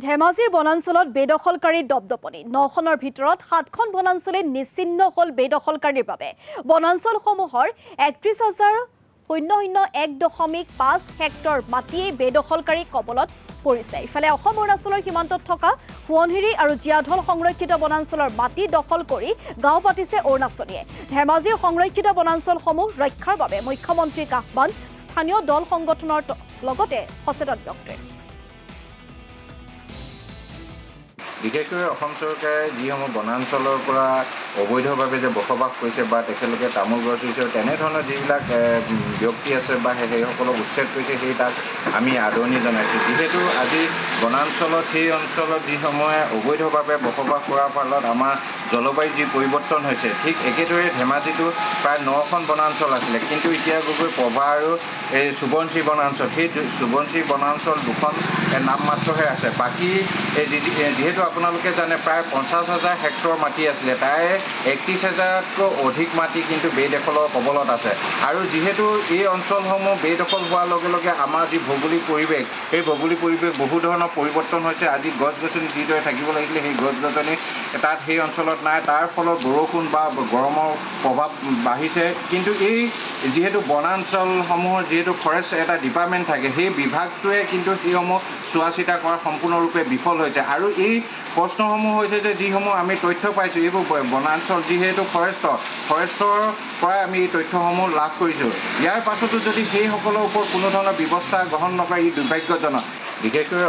ধেমাজিৰ বনাঞ্চলত বেদখলকাৰী দপদপনি 9খনৰ ভিতৰত 7খন বনাঞ্চলে নিশ্চিন্ন হ'ল বেদখলকাৰীৰ বাবে বনাঞ্চলসমূহৰ 31,001.5 হেক্টৰ মাটিয়ে বেদখলকাৰী কবলত পৰিছে। ইফালে অসম অৰুণাচলৰ সীমান্তত থকা সোৱণশিৰি আৰু জীয়াঢল সংৰক্ষিত বনাঞ্চলৰ মাটি দখল কৰি গাঁও পাতিছে অৰুণাচলীয়ে। ধেমাজিৰ সংৰক্ষিত বনাঞ্চলসমূহ ৰক্ষাৰ বাবে মুখ্যমন্ত্ৰীক আহ্বান স্থানীয় দল সংগঠনৰ লগতে সচেতন ব্যক্তিৰ। বিশেষকৈ অসম চৰকাৰে যিসমূহ বনাঞ্চলৰ পৰা অবৈধভাৱে যে বসবাস কৰিছে বা তেখেতলোকে তামোল গছ ৰুইছে তেনেধৰণৰ যিবিলাক ব্যক্তি আছে বা সেইসকলক উচ্ছেদ কৰিছে সেই তাক আমি আদৰণি জনাইছোঁ। যিহেতু আজি বনাঞ্চলত সেই অঞ্চলত যিসমূহে অবৈধভাৱে বসবাস কৰাৰ ফলত আমাৰ জলবায়ু যি পৰিৱৰ্তন হৈছে ঠিক একেদৰে ধেমাজিতো প্ৰায় 9খন বনাঞ্চল আছিলে, কিন্তু এতিয়া গৈ পভা আৰু এই সোৱণশিৰি বনাঞ্চল সেই সোৱণশিৰি বনাঞ্চল 2খন নামমাত্ৰহে আছে। বাকী যিহেতু আপোনালোকে জানে প্ৰায় 50,000 হেক্টৰ মাটি আছিলে, তাৰে 31,000তকৈ অধিক মাটি কিন্তু বেদখলৰ কবলত আছে। আৰু যিহেতু এই অঞ্চলসমূহ বেদখল হোৱাৰ লগে লগে আমাৰ যি ভৌগোলিক পৰিৱেশ সেই ভৌগোলিক পৰিৱেশ বহু ধৰণৰ পৰিৱৰ্তন হৈছে। আজি গছ গছনি যিদৰে থাকিব লাগিছিলে সেই গছ গছনি তাত সেই অঞ্চলত নাই, তাৰ ফলত বৰষুণ বা গৰমৰ প্ৰভাৱ বাঢ়িছে। কিন্তু এই যিহেতু বনাঞ্চলসমূহৰ যিহেতু ফৰেষ্ট এটা ডিপাৰ্টমেণ্ট থাকে সেই বিভাগটোৱে কিন্তু সেইসমূহ চোৱা চিতা কৰা সম্পূৰ্ণৰূপে বিফল হৈছে। আৰু এই প্ৰশ্নসমূহ হৈছে যে যিসমূহ আমি তথ্য পাইছোঁ এইবোৰ বনাঞ্চল যিহেতু ফৰেষ্টৰ পৰাই আমি এই তথ্যসমূহ লাভ কৰিছোঁ। ইয়াৰ পাছতো যদি সেইসকলৰ ওপৰত কোনো ধৰণৰ ব্যৱস্থা গ্ৰহণ নকৰে ই দুৰ্ভাগ্যজনক। বিশেষকৈ